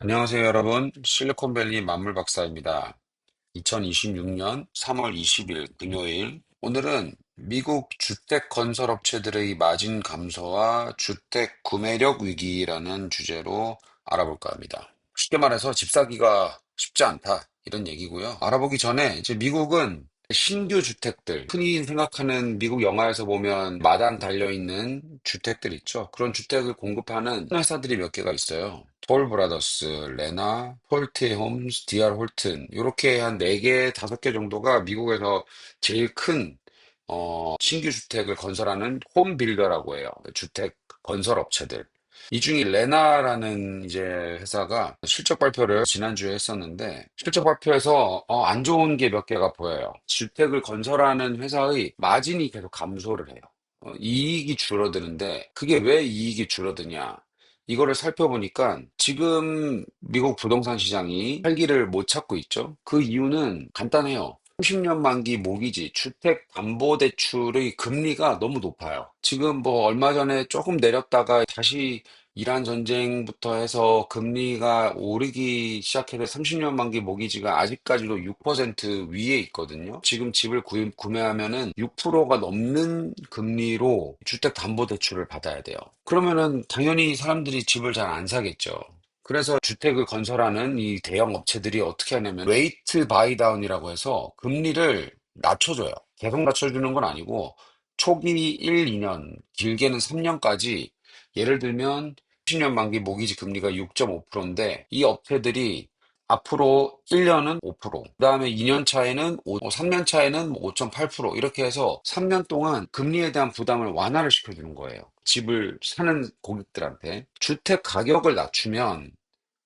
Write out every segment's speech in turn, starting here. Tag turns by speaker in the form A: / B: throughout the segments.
A: 안녕하세요, 여러분. 실리콘밸리 만물 박사입니다. 2026년 3월 20일 금요일. 오늘은 미국 주택 건설 업체들의 마진 감소와 주택 구매력 위기라는 주제로 알아볼까 합니다. 쉽게 말해서 집 사기가 쉽지 않다. 이런 얘기고요. 알아보기 전에 이제 미국은 신규 주택들, 흔히 생각하는 미국 영화에서 보면 마당 달려있는 주택들 있죠. 그런 주택을 공급하는 회사들이 몇 개가 있어요. 톨 브라더스, 레나, 폴티 홈스, DR 홀튼 이렇게 한 4개, 5개 정도가 미국에서 제일 큰 신규 주택을 건설하는 홈 빌더라고 해요. 주택 건설 업체들. 이 중에 레나라는 이제 회사가 실적 발표를 지난주에 했었는데 실적 발표에서 안 좋은 게 몇 개가 보여요. 주택을 건설하는 회사의 마진이 계속 감소를 해요. 이익이 줄어드는데 그게 왜 이익이 줄어드냐? 이거를 살펴보니까 지금 미국 부동산 시장이 활기를 못 찾고 있죠. 그 이유는 간단해요. 30년 만기 모기지, 주택담보대출의 금리가 너무 높아요. 지금 뭐 얼마 전에 조금 내렸다가 다시 이란 전쟁부터 해서 금리가 오르기 시작해서 30년 만기 모기지가 아직까지도 6% 위에 있거든요. 지금 집을 구매하면은 6%가 넘는 금리로 주택담보대출을 받아야 돼요. 그러면은 당연히 사람들이 집을 잘 안 사겠죠. 그래서 주택을 건설하는 이 대형 업체들이 어떻게 하냐면 웨이트 바이 다운이라고 해서 금리를 낮춰줘요. 계속 낮춰주는 건 아니고 초기 1, 2년, 길게는 3년까지 예를 들면 10년 만기 모기지 금리가 6.5%인데 이 업체들이 앞으로 1년은 5%, 그다음에 2년 차에는 3년 차에는 5.8% 이렇게 해서 3년 동안 금리에 대한 부담을 완화를 시켜주는 거예요. 집을 사는 고객들한테. 주택 가격을 낮추면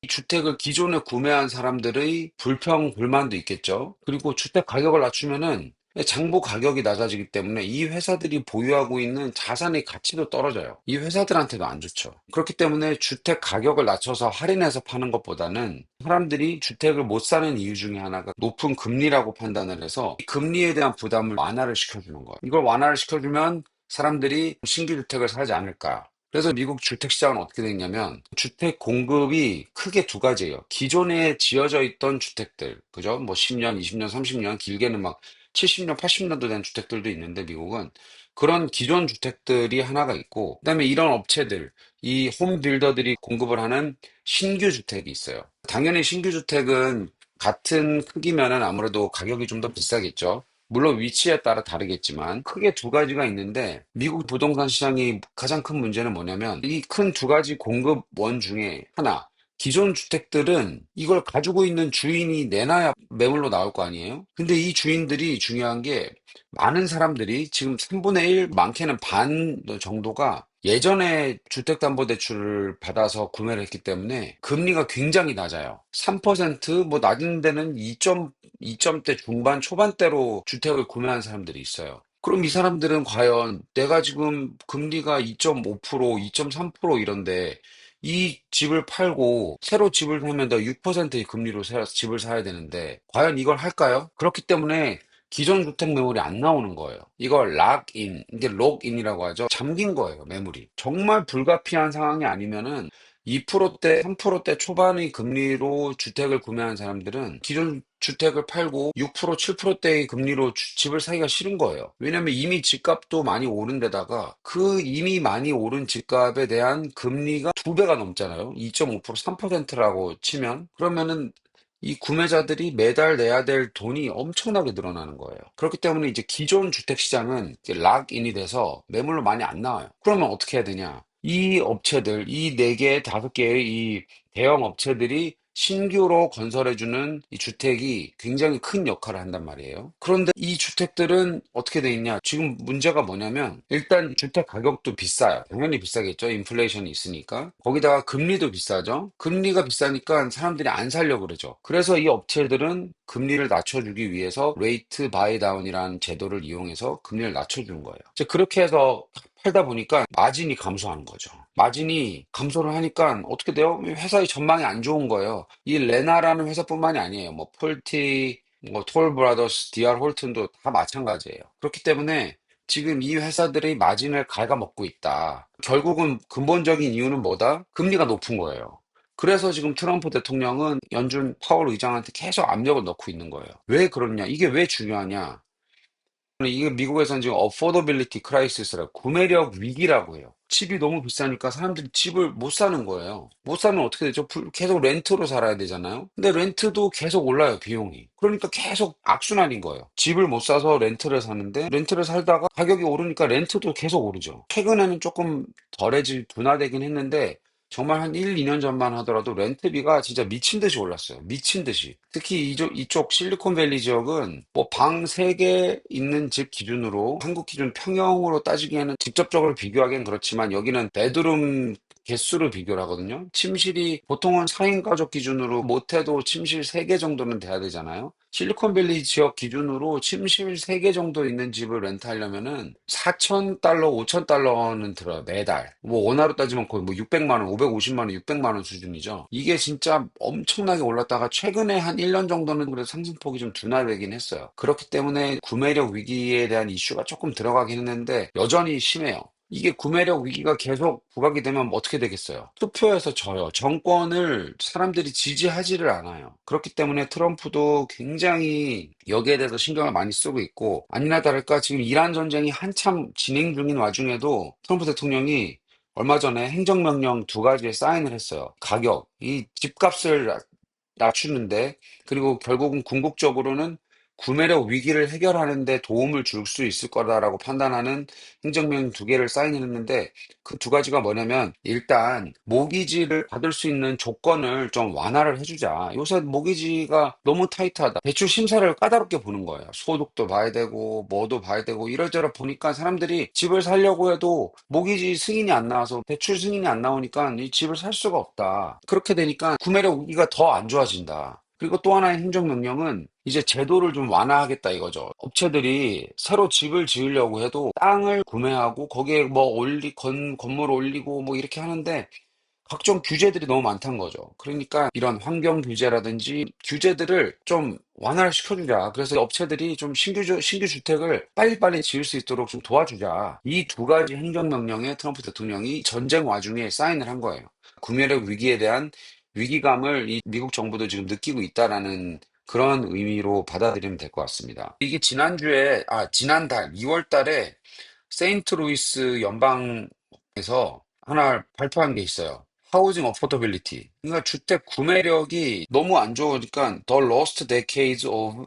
A: 이 주택을 기존에 구매한 사람들의 불평, 불만도 있겠죠. 그리고 주택 가격을 낮추면은 장부 가격이 낮아지기 때문에 이 회사들이 보유하고 있는 자산의 가치도 떨어져요. 이 회사들한테도 안 좋죠. 그렇기 때문에 주택 가격을 낮춰서 할인해서 파는 것보다는 사람들이 주택을 못 사는 이유 중에 하나가 높은 금리라고 판단을 해서 이 금리에 대한 부담을 완화를 시켜주는 거예요. 이걸 완화를 시켜주면 사람들이 신규 주택을 사지 않을까. 그래서 미국 주택 시장은 어떻게 됐냐면 주택 공급이 크게 두 가지예요. 기존에 지어져 있던 주택들, 그죠? 뭐 10년, 20년, 30년, 길게는 막 70년, 80년도 된 주택들도 있는데 미국은 그런 기존 주택들이 하나가 있고 그다음에 이런 업체들, 이 홈 빌더들이 공급을 하는 신규 주택이 있어요. 당연히 신규 주택은 같은 크기면은 아무래도 가격이 좀 더 비싸겠죠. 물론 위치에 따라 다르겠지만 크게 두 가지가 있는데 미국 부동산 시장이 가장 큰 문제는 뭐냐면 이 큰 두 가지 공급원 중에 하나, 기존 주택들은 이걸 가지고 있는 주인이 내놔야 매물로 나올 거 아니에요? 근데 이 주인들이 중요한 게 많은 사람들이 지금 3분의 1, 많게는 반 정도가 예전에 주택담보대출을 받아서 구매를 했기 때문에 금리가 굉장히 낮아요. 3%, 뭐 낮은 데는 2점대 중반 초반대로 주택을 구매한 사람들이 있어요. 그럼 이 사람들은 과연 내가 지금 금리가 2.5%, 2.3% 이런데 이 집을 팔고 새로 집을 사면 더 6%의 금리로 집을 사야 되는데 과연 이걸 할까요? 그렇기 때문에 기존 주택 매물이 안 나오는 거예요. 이걸 락인, 이게 록인이라고 하죠. 잠긴 거예요, 매물이. 정말 불가피한 상황이 아니면은 2%대, 3%대 초반의 금리로 주택을 구매한 사람들은 기존 주택을 팔고 6%, 7%대의 금리로 집을 사기가 싫은 거예요. 왜냐면 이미 집값도 많이 오른 데다가 그 이미 많이 오른 집값에 대한 금리가 두 배가 넘잖아요. 2.5%, 3%라고 치면. 그러면은 이 구매자들이 매달 내야 될 돈이 엄청나게 늘어나는 거예요. 그렇기 때문에 이제 기존 주택 시장은 락인이 돼서 매물로 많이 안 나와요. 그러면 어떻게 해야 되냐? 이 업체들, 이 네 개, 다섯 개의 이 대형 업체들이 신규로 건설해주는 이 주택이 굉장히 큰 역할을 한단 말이에요. 그런데 이 주택들은 어떻게 돼 있냐? 지금 문제가 뭐냐면 일단 주택 가격도 비싸요. 당연히 비싸겠죠. 인플레이션이 있으니까. 거기다가 금리도 비싸죠. 금리가 비싸니까 사람들이 안 살려고 그러죠. 그래서 이 업체들은 금리를 낮춰주기 위해서 레이트 바이 다운이라는 제도를 이용해서 금리를 낮춰주는 거예요. 이제 그렇게 해서 팔다 보니까 마진이 감소하는 거죠. 마진이 감소를 하니까 어떻게 돼요? 회사의 전망이 안 좋은 거예요. 이 레나라는 회사뿐만이 아니에요. 뭐 폴티, 뭐 톨 브라더스, DR 홀튼도 다 마찬가지예요. 그렇기 때문에 지금 이 회사들의 마진을 갉아먹고 있다. 결국은 근본적인 이유는 뭐다? 금리가 높은 거예요. 그래서 지금 트럼프 대통령은 연준 파월 의장한테 계속 압력을 넣고 있는 거예요. 왜 그러냐? 이게 왜 중요하냐? 이게 미국에서는 지금 affordability crisis라고 구매력 위기라고 해요. 집이 너무 비싸니까 사람들이 집을 못 사는 거예요. 못 사면 어떻게 되죠? 계속 렌트로 살아야 되잖아요. 근데 렌트도 계속 올라요, 비용이. 그러니까 계속 악순환인 거예요. 집을 못 사서 렌트를 사는데 렌트를 살다가 가격이 오르니까 렌트도 계속 오르죠. 최근에는 조금 둔화되긴 했는데 정말 한 1, 2년 전만 하더라도 렌트비가 진짜 미친 듯이 올랐어요. 미친 듯이. 특히 이쪽 실리콘밸리 지역은 뭐 방 3개 있는 집 기준으로 한국 기준 평형으로 따지기에는 직접적으로 비교하기엔 그렇지만 여기는 베드룸 개수로 비교를 하거든요. 침실이 보통은 4인 가족 기준으로 못해도 침실 3개 정도는 돼야 되잖아요. 실리콘밸리 지역 기준으로 침실 3개 정도 있는 집을 렌트하려면은 4,000달러, 5,000달러는 들어요, 매달. 뭐 원화로 따지면 거의 뭐 600만 원, 550만 원, 600만 원 수준이죠. 이게 진짜 엄청나게 올랐다가 최근에 한 1년 정도는 그래도 상승폭이 좀 둔화되긴 했어요. 그렇기 때문에 구매력 위기에 대한 이슈가 조금 들어가긴 했는데 여전히 심해요. 이게 구매력 위기가 계속 부각이 되면 어떻게 되겠어요? 투표에서 져요. 정권을 사람들이 지지하지를 않아요. 그렇기 때문에 트럼프도 굉장히 여기에 대해서 신경을 많이 쓰고 있고, 아니나 다를까 지금 이란 전쟁이 한참 진행 중인 와중에도 트럼프 대통령이 얼마 전에 행정명령 2가지에 사인을 했어요. 가격, 이 집값을 낮추는데, 그리고 결국은 궁극적으로는 구매력 위기를 해결하는 데 도움을 줄 수 있을 거다라고 판단하는 행정명령 2개를 사인했는데 그 2가지가 뭐냐면 일단 모기지를 받을 수 있는 조건을 좀 완화를 해주자. 요새 모기지가 너무 타이트하다. 대출 심사를 까다롭게 보는 거예요. 소득도 봐야 되고 뭐도 봐야 되고 이러저러 보니까 사람들이 집을 사려고 해도 모기지 승인이 안 나와서 대출 승인이 안 나오니까 이 집을 살 수가 없다. 그렇게 되니까 구매력 위기가 더 안 좋아진다. 그리고 또 하나의 행정명령은 이제 제도를 좀 완화하겠다 이거죠. 업체들이 새로 집을 지으려고 해도 땅을 구매하고 거기에 뭐 건물 올리고 뭐 이렇게 하는데 각종 규제들이 너무 많다는 거죠. 그러니까 이런 환경 규제라든지 규제들을 좀 완화를 시켜주자. 그래서 업체들이 좀 신규 주택을 빨리빨리 지을 수 있도록 좀 도와주자. 이 2가지 행정명령에 트럼프 대통령이 전쟁 와중에 사인을 한 거예요. 구매력 위기에 대한 위기감을 이 미국 정부도 지금 느끼고 있다라는 그런 의미로 받아들이면 될 것 같습니다. 이게 지난달 2월 달에 세인트루이스 연방에서 하나 발표한 게 있어요. 하우징 어포더빌리티. 그러니까 주택 구매력이 너무 안 좋으니까 The Lost Decades of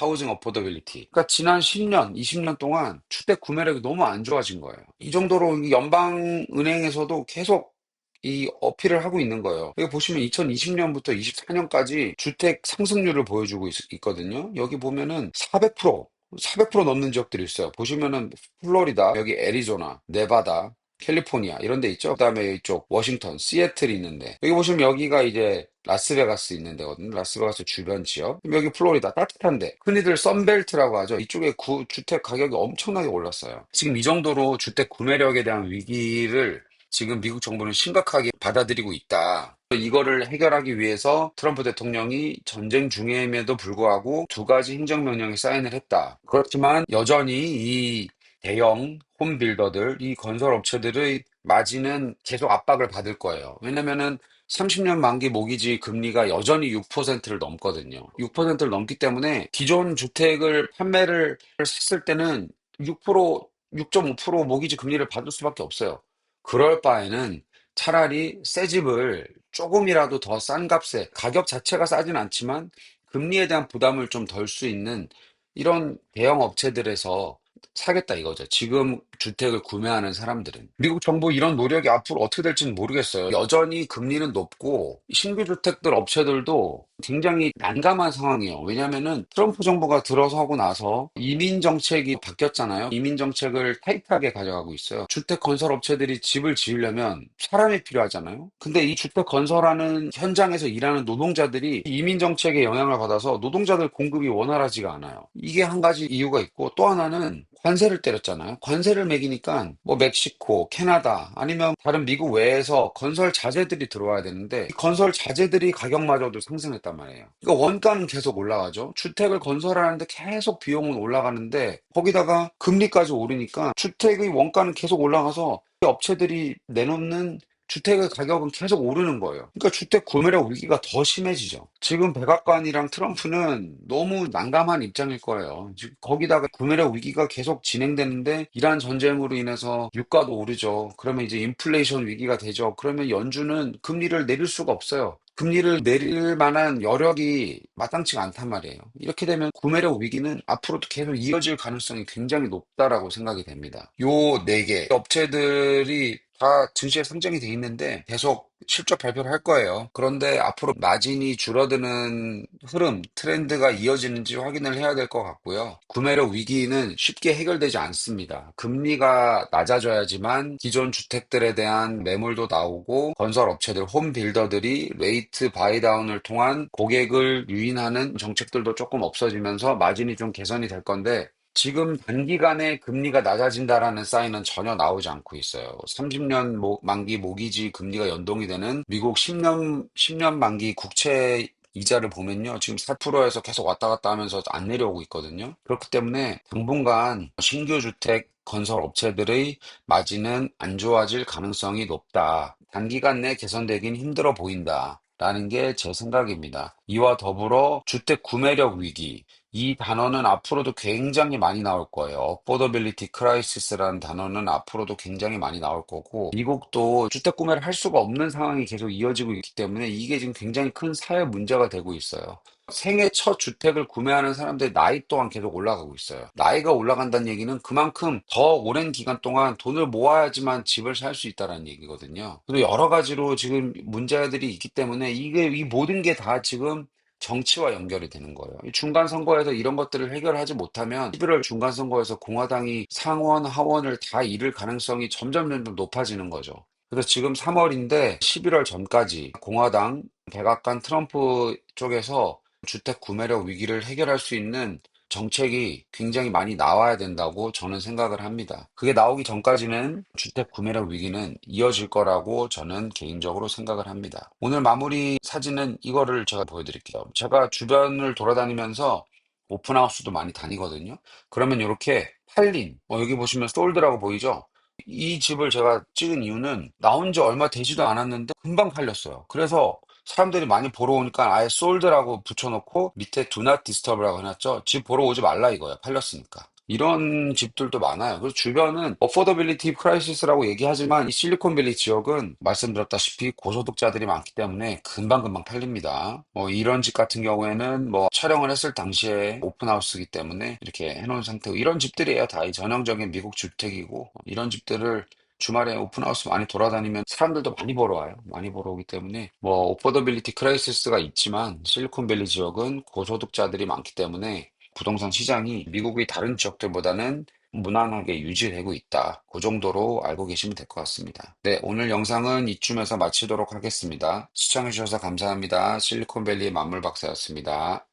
A: Housing Affordability. 그러니까 지난 10년, 20년 동안 주택 구매력이 너무 안 좋아진 거예요. 이 정도로 이 연방은행에서도 계속 이 어필을 하고 있는 거예요. 여기 보시면 2020년부터 24년까지 주택 상승률을 보여주고 있거든요. 여기 보면은 400% 넘는 지역들이 있어요. 보시면은 플로리다, 여기 애리조나, 네바다, 캘리포니아 이런 데 있죠. 그다음에 이쪽 워싱턴, 시애틀이 있는데 여기 보시면 여기가 이제 라스베가스 있는 데거든요. 라스베가스 주변 지역. 그럼 여기 플로리다 따뜻한데 흔히들 썬벨트라고 하죠. 이쪽에 주택 가격이 엄청나게 올랐어요. 지금 이 정도로 주택 구매력에 대한 위기를 지금 미국 정부는 심각하게 받아들이고 있다. 이거를 해결하기 위해서 트럼프 대통령이 전쟁 중임에도 불구하고 2가지 행정명령에 사인을 했다. 그렇지만 여전히 이 대형 홈빌더들, 이 건설업체들의 마진은 계속 압박을 받을 거예요. 왜냐면은 30년 만기 모기지 금리가 여전히 6%를 넘거든요. 6%를 넘기 때문에 기존 주택을 판매를 했을 때는 6%, 6.5% 모기지 금리를 받을 수밖에 없어요. 그럴 바에는 차라리 새 집을 조금이라도 더 싼 값에 가격 자체가 싸진 않지만 금리에 대한 부담을 좀 덜 수 있는 이런 대형 업체들에서 사겠다 이거죠. 지금 주택을 구매하는 사람들은. 미국 정부 이런 노력이 앞으로 어떻게 될지는 모르겠어요. 여전히 금리는 높고 신규 주택들 업체들도 굉장히 난감한 상황이에요. 왜냐면은 트럼프 정부가 들어서고 나서 이민 정책이 바뀌었잖아요. 이민 정책을 타이트하게 가져가고 있어요. 주택 건설 업체들이 집을 지으려면 사람이 필요하잖아요. 근데 이 주택 건설하는 현장에서 일하는 노동자들이 이민 정책의 영향을 받아서 노동자들 공급이 원활하지가 않아요. 이게 한 가지 이유가 있고 또 하나는 관세를 때렸잖아요. 관세를 매기니까 뭐 멕시코, 캐나다 아니면 다른 미국 외에서 건설 자재들이 들어와야 되는데 이 건설 자재들이 가격마저도 상승했단 말이에요. 그러니까 원가는 계속 올라가죠. 주택을 건설하는데 계속 비용은 올라가는데 거기다가 금리까지 오르니까 주택의 원가는 계속 올라가서 업체들이 내놓는 주택의 가격은 계속 오르는 거예요. 그러니까 주택 구매력 위기가 더 심해지죠. 지금 백악관이랑 트럼프는 너무 난감한 입장일 거예요. 거기다가 구매력 위기가 계속 진행되는데 이란 전쟁으로 인해서 유가도 오르죠. 그러면 이제 인플레이션 위기가 되죠. 그러면 연준은 금리를 내릴 수가 없어요. 금리를 내릴 만한 여력이 마땅치가 않단 말이에요. 이렇게 되면 구매력 위기는 앞으로도 계속 이어질 가능성이 굉장히 높다라고 생각이 됩니다. 요 네 개 업체들이 다 증시에 상장이 돼 있는데 계속 실적 발표를 할 거예요. 그런데 앞으로 마진이 줄어드는 흐름, 트렌드가 이어지는지 확인을 해야 될 것 같고요. 구매력 위기는 쉽게 해결되지 않습니다. 금리가 낮아져야지만 기존 주택들에 대한 매물도 나오고 건설 업체들, 홈 빌더들이 레이트 바이다운을 통한 고객을 유인하는 정책들도 조금 없어지면서 마진이 좀 개선이 될 건데 지금 단기간에 금리가 낮아진다라는 사인은 전혀 나오지 않고 있어요. 30년 만기 모기지 금리가 연동이 되는 미국 10년 만기 국채 이자를 보면요. 지금 4%에서 계속 왔다 갔다 하면서 안 내려오고 있거든요. 그렇기 때문에 당분간 신규 주택 건설 업체들의 마진은 안 좋아질 가능성이 높다. 단기간 내 개선되긴 힘들어 보인다. 라는 게 제 생각입니다. 이와 더불어 주택 구매력 위기, 이 단어는 앞으로도 굉장히 많이 나올 거예요. Affordability Crisis라는 단어는 앞으로도 굉장히 많이 나올 거고, 미국도 주택 구매를 할 수가 없는 상황이 계속 이어지고 있기 때문에 이게 지금 굉장히 큰 사회 문제가 되고 있어요. 생애 첫 주택을 구매하는 사람들의 나이 또한 계속 올라가고 있어요. 나이가 올라간다는 얘기는 그만큼 더 오랜 기간 동안 돈을 모아야지만 집을 살 수 있다는 얘기거든요. 그리고 여러 가지로 지금 문제들이 있기 때문에 이 모든 게 다 지금 정치와 연결이 되는 거예요. 이 중간 선거에서 이런 것들을 해결하지 못하면 11월 중간 선거에서 공화당이 상원, 하원을 다 잃을 가능성이 점점 높아지는 거죠. 그래서 지금 3월인데 11월 전까지 공화당, 백악관 트럼프 쪽에서 주택 구매력 위기를 해결할 수 있는 정책이 굉장히 많이 나와야 된다고 저는 생각을 합니다. 그게 나오기 전까지는 주택 구매력 위기는 이어질 거라고 저는 개인적으로 생각을 합니다. 오늘 마무리 사진은 이거를 제가 보여드릴게요. 제가 주변을 돌아다니면서 오픈하우스도 많이 다니거든요. 그러면 이렇게 팔린, 여기 보시면 솔드라고 보이죠? 이 집을 제가 찍은 이유는 나온 지 얼마 되지도 않았는데 금방 팔렸어요. 그래서 사람들이 많이 보러 오니까 아예 솔드라고 붙여놓고 밑에 Do Not Disturb라고 해놨죠. 집 보러 오지 말라 이거예요. 팔렸으니까. 이런 집들도 많아요. 그래서 주변은 Affordability Crisis라고 얘기하지만 이 실리콘밸리 지역은 말씀드렸다시피 고소득자들이 많기 때문에 금방금방 팔립니다. 이런 집 같은 경우에는 촬영을 했을 당시에 오픈하우스이기 때문에 이렇게 해놓은 상태고 이런 집들이에요. 다 이 전형적인 미국 주택이고 이런 집들을 주말에 오픈하우스 많이 돌아다니면 사람들도 많이 보러 와요. 많이 보러 오기 때문에 오퍼더빌리티 크라이시스가 있지만 실리콘밸리 지역은 고소득자들이 많기 때문에 부동산 시장이 미국의 다른 지역들보다는 무난하게 유지되고 있다. 그 정도로 알고 계시면 될 것 같습니다. 네, 오늘 영상은 이쯤에서 마치도록 하겠습니다. 시청해주셔서 감사합니다. 실리콘밸리의 만물 박사였습니다.